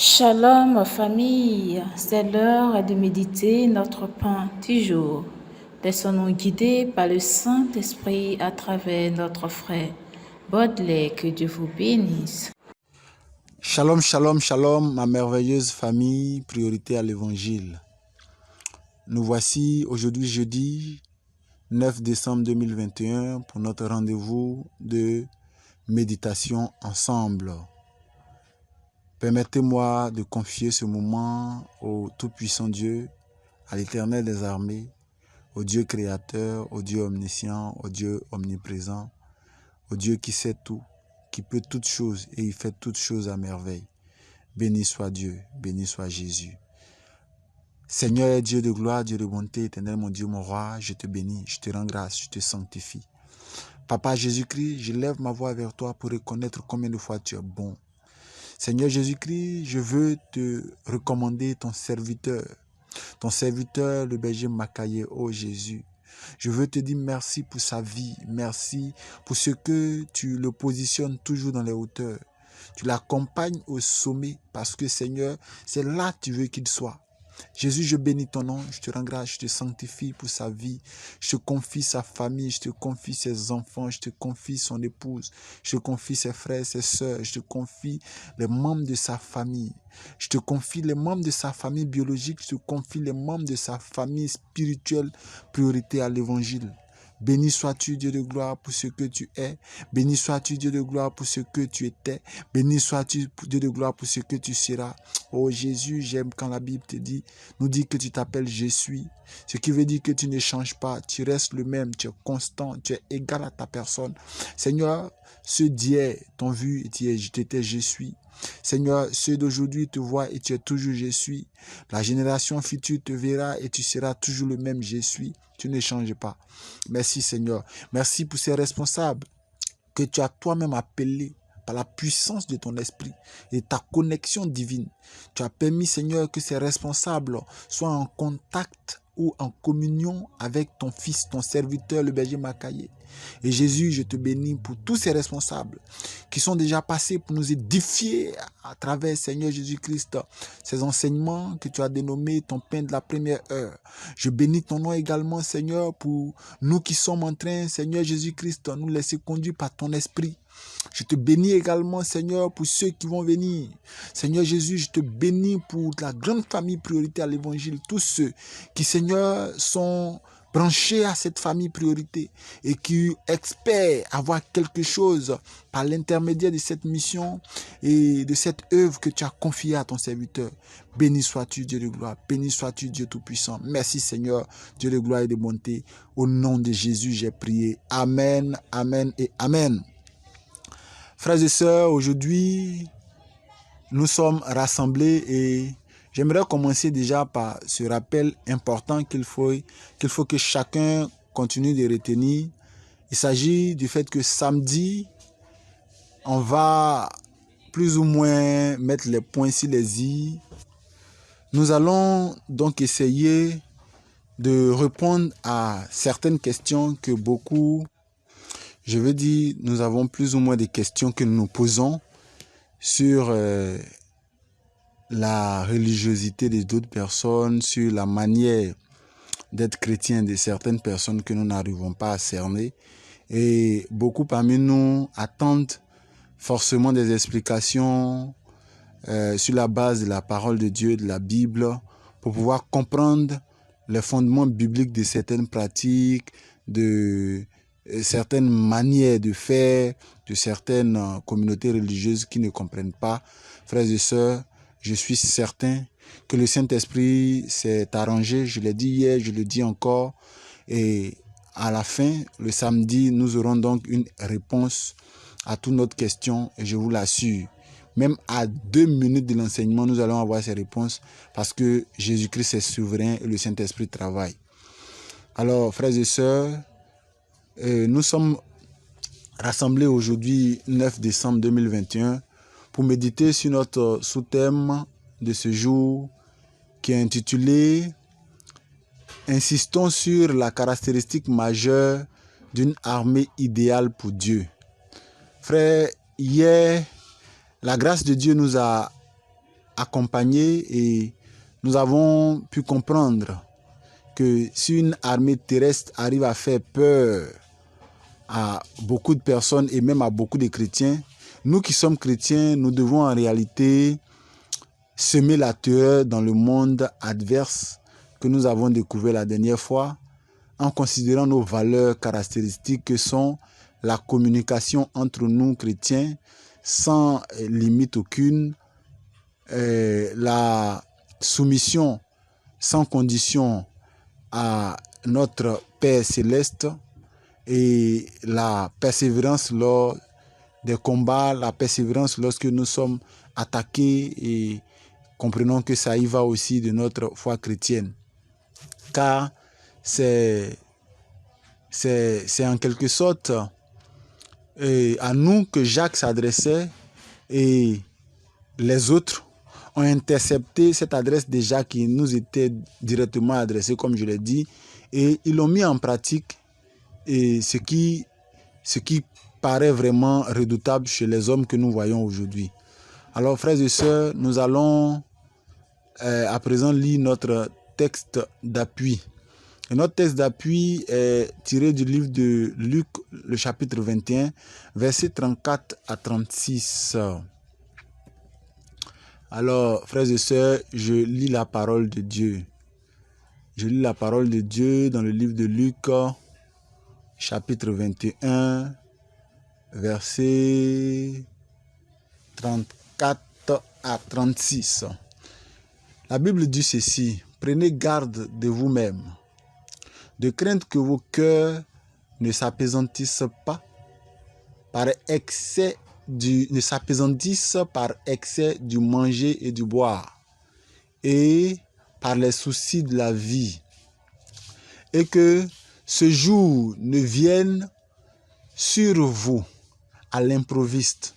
Shalom famille, c'est l'heure de méditer notre pain du jour. Laissons-nous guider par le Saint-Esprit à travers notre frère Baudelaire. Que Dieu vous bénisse. Shalom, shalom, shalom, ma merveilleuse famille, priorité à l'évangile. Nous voici aujourd'hui jeudi 9 décembre 2021 pour notre rendez-vous de méditation ensemble. Permettez-moi de confier ce moment au Tout-Puissant Dieu, à l'Éternel des armées, au Dieu créateur, au Dieu omniscient, au Dieu omniprésent, au Dieu qui sait tout, qui peut toutes choses et il fait toutes choses à merveille. Béni soit Dieu, béni soit Jésus. Seigneur et Dieu de gloire, Dieu de bonté, éternel, mon Dieu, mon roi, je te bénis, je te rends grâce, je te sanctifie. Papa Jésus-Christ, je lève ma voix vers toi pour reconnaître combien de fois tu es bon. Seigneur Jésus-Christ, je veux te recommander ton serviteur, le berger Makaye, oh Jésus. Je veux te dire merci pour sa vie, merci pour ce que tu le positionnes toujours dans les hauteurs. Tu l'accompagnes au sommet parce que Seigneur, c'est là que tu veux qu'il soit. Jésus, je bénis ton nom, je te rends grâce, je te sanctifie pour sa vie. Je te confie sa famille, je te confie ses enfants, je te confie son épouse, je te confie ses frères, ses sœurs, je te confie les membres de sa famille. Je te confie les membres de sa famille biologique, je te confie les membres de sa famille spirituelle, priorité à l'évangile. Béni sois-tu, Dieu de gloire, pour ce que tu es. Béni sois-tu, Dieu de gloire, pour ce que tu étais. Béni sois-tu, Dieu de gloire, pour ce que tu seras. Oh Jésus, j'aime quand la Bible nous dit que tu t'appelles Je suis. Ce qui veut dire que tu ne changes pas, tu restes le même, tu es constant, tu es égal à ta personne. Seigneur, ceux d'hier t'ont vu et tu étais Je suis. Seigneur, ceux d'aujourd'hui te voient et tu es toujours Je suis. La génération future te verra et tu seras toujours le même Je suis. Tu ne changes pas. Merci Seigneur. Merci pour ces responsables que tu as toi-même appelés par la puissance de ton esprit et ta connexion divine. Tu as permis Seigneur que ces responsables soient en contact ou en communion avec ton fils, ton serviteur, le berger Makaye. Et Jésus, je te bénis pour tous ces responsables qui sont déjà passés pour nous édifier à travers, Seigneur Jésus-Christ, ces enseignements que tu as dénommés ton pain de la première heure. Je bénis ton nom également, Seigneur, pour nous qui sommes en train, Seigneur Jésus-Christ, nous laisser conduire par ton esprit. Je te bénis également, Seigneur, pour ceux qui vont venir. Seigneur Jésus, je te bénis pour la grande famille priorité à l'évangile. Tous ceux qui, Seigneur, sont branchés à cette famille priorité et qui espèrent avoir quelque chose par l'intermédiaire de cette mission et de cette œuvre que tu as confiée à ton serviteur. Béni sois-tu, Dieu de gloire. Béni sois-tu, Dieu Tout-Puissant. Merci, Seigneur, Dieu de gloire et de bonté. Au nom de Jésus, j'ai prié. Amen, amen et amen. Frères et sœurs, aujourd'hui, nous sommes rassemblés et j'aimerais commencer déjà par ce rappel important qu'il faut que chacun continue de retenir. Il s'agit du fait que samedi, on va plus ou moins mettre les points sur les i. Nous allons donc essayer de répondre à certaines questions que beaucoup, je veux dire, nous avons plus ou moins des questions que nous nous posons sur la religiosité des d'autres personnes, sur la manière d'être chrétien de certaines personnes que nous n'arrivons pas à cerner. Et beaucoup parmi nous attendent forcément des explications sur la base de la parole de Dieu, de la Bible, pour pouvoir comprendre les fondements bibliques de certaines pratiques, de certaines manières de faire, de certaines communautés religieuses qui ne comprennent pas. Frères et sœurs, je suis certain que le Saint-Esprit s'est arrangé, je l'ai dit hier, je le dis encore, et à la fin, le samedi, nous aurons donc une réponse à toutes nos questions, et je vous l'assure. Même à 2 minutes de l'enseignement, nous allons avoir ces réponses parce que Jésus-Christ est souverain et le Saint-Esprit travaille. Alors, frères et sœurs, nous sommes rassemblés aujourd'hui, 9 décembre 2021, pour méditer sur notre sous-thème de ce jour qui est intitulé « Insistons sur la caractéristique majeure d'une armée idéale pour Dieu ». Frères, hier, la grâce de Dieu nous a accompagnés et nous avons pu comprendre que si une armée terrestre arrive à faire peur à beaucoup de personnes et même à beaucoup de chrétiens, nous qui sommes chrétiens, nous devons en réalité semer la terreur dans le monde adverse que nous avons découvert la dernière fois, en considérant nos valeurs caractéristiques que sont la communication entre nous chrétiens sans limite aucune, la soumission sans condition à notre Père céleste et la persévérance lors des combats, la persévérance lorsque nous sommes attaqués et comprenons que ça y va aussi de notre foi chrétienne. Car c'est en quelque sorte à nous que Jacques s'adressait et les autres ont intercepté cette adresse de Jacques qui nous était directement adressée, comme je l'ai dit, et ils l'ont mis en pratique, et ce qui paraît vraiment redoutable chez les hommes que nous voyons aujourd'hui. Alors, frères et sœurs, nous allons à présent lire notre texte d'appui. Et notre texte d'appui est tiré du livre de Luc, le chapitre 21, versets 34 à 36. Alors, frères et sœurs, je lis la parole de Dieu. Je lis la parole de Dieu dans le livre de Luc, chapitre 21, versets 34 à 36. La Bible dit ceci: prenez garde de vous-même, de crainte que vos cœurs ne s'apaisantissent par excès du manger et du boire, et par les soucis de la vie, et que ce jour ne vienne sur vous à l'improviste,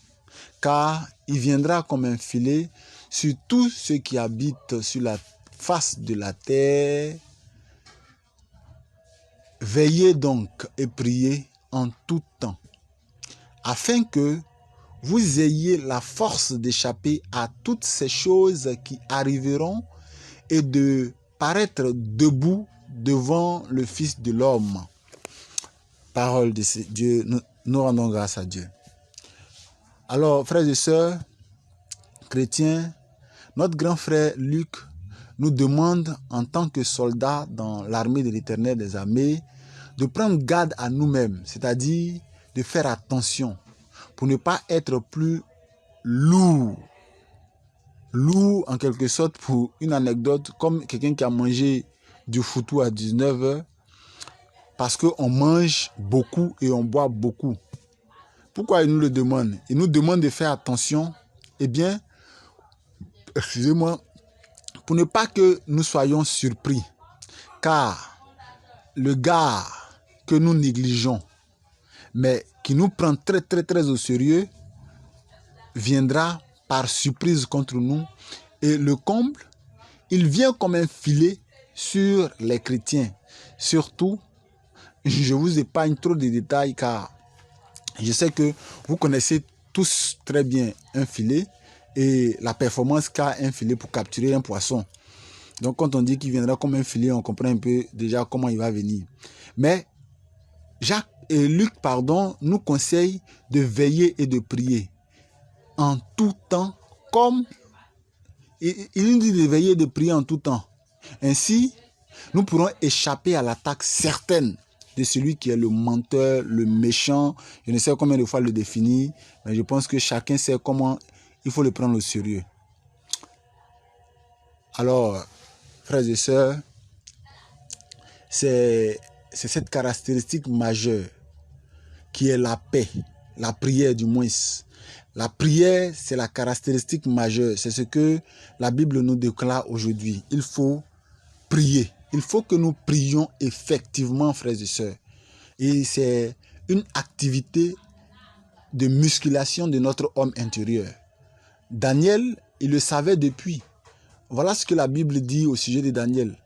car il viendra comme un filet sur tous ceux qui habitent sur la face de la terre. Veillez donc et priez en tout temps, afin que vous ayez la force d'échapper à toutes ces choses qui arriveront et de paraître debout devant le Fils de l'homme. Parole de Dieu, nous rendons grâce à Dieu. Alors, frères et sœurs, chrétiens, notre grand frère Luc nous demande, en tant que soldats dans l'armée de l'Éternel des armées, de prendre garde à nous-mêmes, c'est-à-dire de faire attention pour ne pas être plus lourd. Lourd, en quelque sorte, pour une anecdote, comme quelqu'un qui a mangé du foutou à 19h, parce qu'on mange beaucoup et on boit beaucoup. Pourquoi il nous le demande? Il nous demande de faire attention, eh bien, excusez-moi, pour ne pas que nous soyons surpris. Car le gars que nous négligeons, mais qui nous prend très très très au sérieux, viendra par surprise contre nous. Et le comble, il vient comme un filet sur les chrétiens. Surtout, je vous épargne trop de détails car je sais que vous connaissez tous très bien un filet et la performance qu'a un filet pour capturer un poisson. Donc quand on dit qu'il viendra comme un filet, on comprend un peu déjà comment il va venir. Mais Luc, nous conseille de veiller et de prier en tout temps, comme il nous dit de veiller et de prier en tout temps. Ainsi, nous pourrons échapper à l'attaque certaine de celui qui est le menteur, le méchant. Je ne sais combien de fois le définir, mais je pense que chacun sait comment il faut le prendre au sérieux. Alors, frères et sœurs, c'est cette caractéristique majeure qui est la paix, la prière du moins. La prière, c'est la caractéristique majeure. C'est ce que la Bible nous déclare aujourd'hui. Il faut prier. Il faut que nous prions effectivement, frères et sœurs. Et c'est une activité de musculation de notre homme intérieur. Daniel, il le savait depuis. Voilà ce que la Bible dit au sujet de Daniel.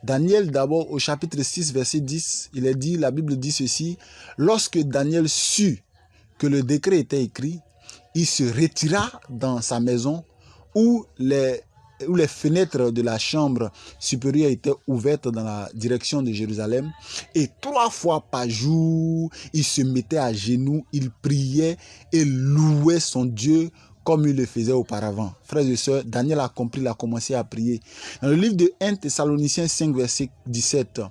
Daniel, d'abord, au chapitre 6, verset 10, la Bible dit ceci: lorsque Daniel sut que le décret était écrit, il se retira dans sa maison où les fenêtres de la chambre supérieure étaient ouvertes dans la direction de Jérusalem. Et 3 fois par jour, il se mettait à genoux, il priait et louait son Dieu comme il le faisait auparavant. Frères et sœurs, Daniel a compris, il a commencé à prier. Dans le livre de 1 Thessaloniciens 5, verset 17,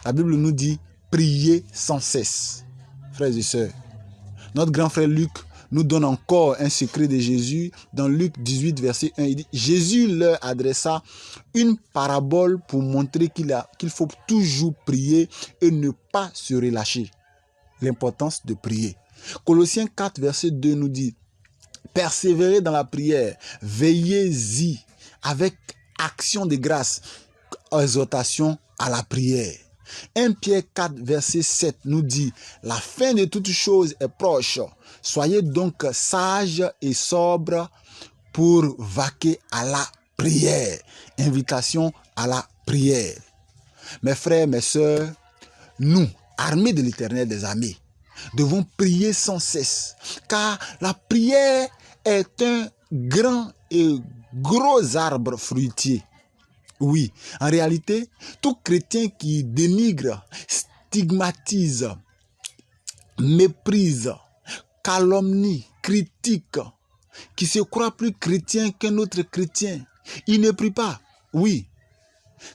la Bible nous dit « Priez sans cesse ». Frères et sœurs, notre grand frère Luc nous donne encore un secret de Jésus. Dans Luc 18, verset 1, il dit, Jésus leur adressa une parabole pour montrer qu'il faut toujours prier et ne pas se relâcher. L'importance de prier. Colossiens 4, verset 2 nous dit, persévérez dans la prière, veillez-y avec action de grâce, exhortation à la prière. 1 Pierre 4, verset 7 nous dit, la fin de toutes choses est proche. Soyez donc sages et sobres pour vaquer à la prière. Invitation à la prière. Mes frères, mes sœurs, nous, armés de l'Éternel des armées, devons prier sans cesse, car la prière est un grand et gros arbre fruitier. Oui, en réalité, tout chrétien qui dénigre, stigmatise, méprise, calomnie, critique, qui se croit plus chrétien qu'un autre chrétien, il ne prie pas. Oui,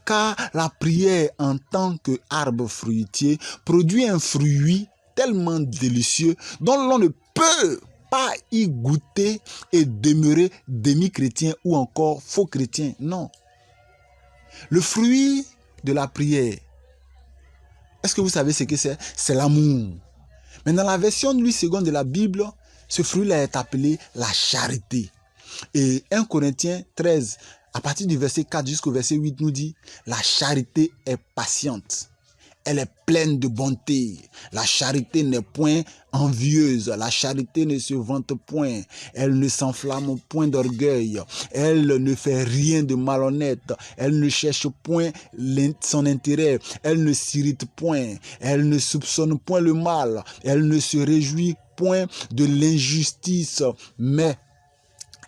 car la prière en tant qu'arbre fruitier produit un fruit tellement délicieux dont l'on ne peut pas y goûter et demeurer demi-chrétien ou encore faux chrétien. Non. Le fruit de la prière, est-ce que vous savez ce que c'est? C'est l'amour. Mais dans la version Louis II de la Bible, ce fruit-là est appelé la charité. Et 1 Corinthiens 13, à partir du verset 4 jusqu'au verset 8, nous dit, la charité est patiente. Elle est pleine de bonté. La charité n'est point envieuse. La charité ne se vante point. Elle ne s'enflamme point d'orgueil. Elle ne fait rien de malhonnête. Elle ne cherche point son intérêt. Elle ne s'irrite point. Elle ne soupçonne point le mal. Elle ne se réjouit point de l'injustice, mais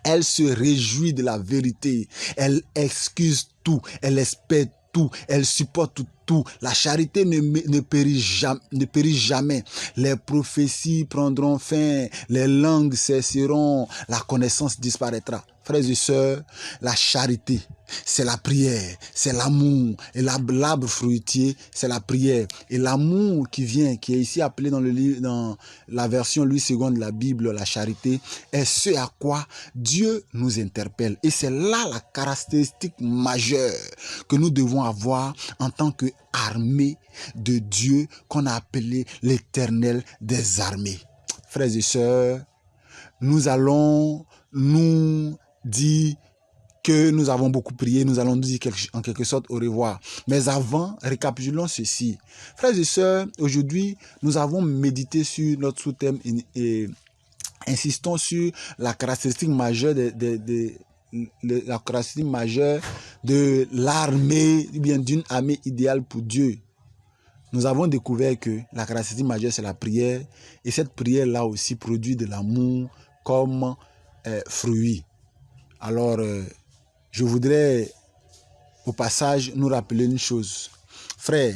elle se réjouit de la vérité. Elle excuse tout. Elle espère tout. Elle supporte tout. La charité ne périt jamais. Les prophéties prendront fin. Les langues cesseront. La connaissance disparaîtra. Frères et sœurs, la charité, c'est la prière, c'est l'amour. Et l'arbre fruitier, c'est la prière. Et l'amour qui vient, qui est ici appelé dans la version Louis II de la Bible, la charité, est ce à quoi Dieu nous interpelle. Et c'est là la caractéristique majeure que nous devons avoir en tant qu'armée de Dieu qu'on a appelé l'Éternel des armées. Frères et sœurs, nous allons nous dire que nous avons beaucoup prié, nous allons nous dire en quelque sorte au revoir. Mais avant, récapitulons ceci. Frères et sœurs, aujourd'hui, nous avons médité sur notre sous-thème et insistons sur la caractéristique majeure la caractéristique majeure de l'armée, ou bien d'une armée idéale pour Dieu. Nous avons découvert que la caractéristique majeure, c'est la prière. Et cette prière-là aussi produit de l'amour comme fruit. Alors, je voudrais au passage nous rappeler une chose. Frère,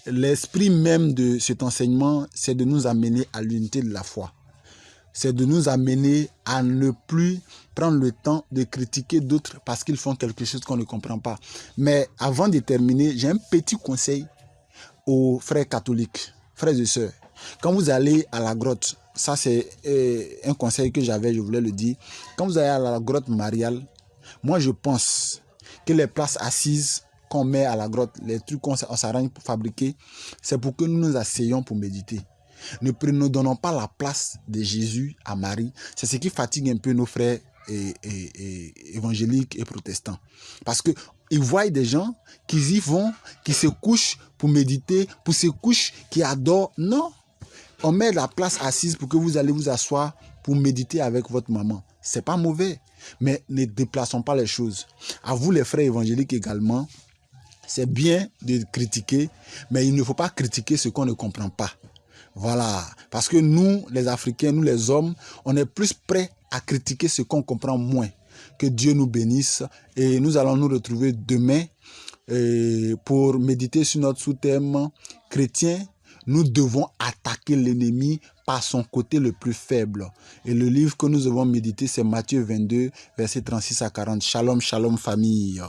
l'esprit même de cet enseignement, c'est de nous amener à l'unité de la foi. C'est de nous amener à ne plus prendre le temps de critiquer d'autres parce qu'ils font quelque chose qu'on ne comprend pas. Mais avant de terminer, j'ai un petit conseil aux frères catholiques, frères et sœurs. Quand vous allez à la grotte, ça c'est un conseil que j'avais, je voulais le dire. Quand vous allez à la grotte mariale, moi je pense que les places assises qu'on met à la grotte, les trucs qu'on s'arrange pour fabriquer, c'est pour que nous nous asseyions pour méditer. Ne donnons pas la place de Jésus à Marie. C'est ce qui fatigue un peu nos frères évangéliques et protestants. Parce que ils voient des gens qui y vont, qui se couchent pour méditer, pour se couchent, qui adorent. Non, on met la place assise pour que vous allez vous asseoir pour méditer avec votre maman. C'est pas mauvais, mais ne déplaçons pas les choses. À vous les frères évangéliques également, c'est bien de critiquer, mais il ne faut pas critiquer ce qu'on ne comprend pas. Voilà, parce que nous, les Africains, nous les hommes, on est plus prêts à critiquer ce qu'on comprend moins. Que Dieu nous bénisse et nous allons nous retrouver demain pour méditer sur notre sous-thème chrétien. Nous devons attaquer l'ennemi par son côté le plus faible. Et le livre que nous devons méditer, c'est Matthieu 22, versets 36 à 40. Shalom, shalom famille.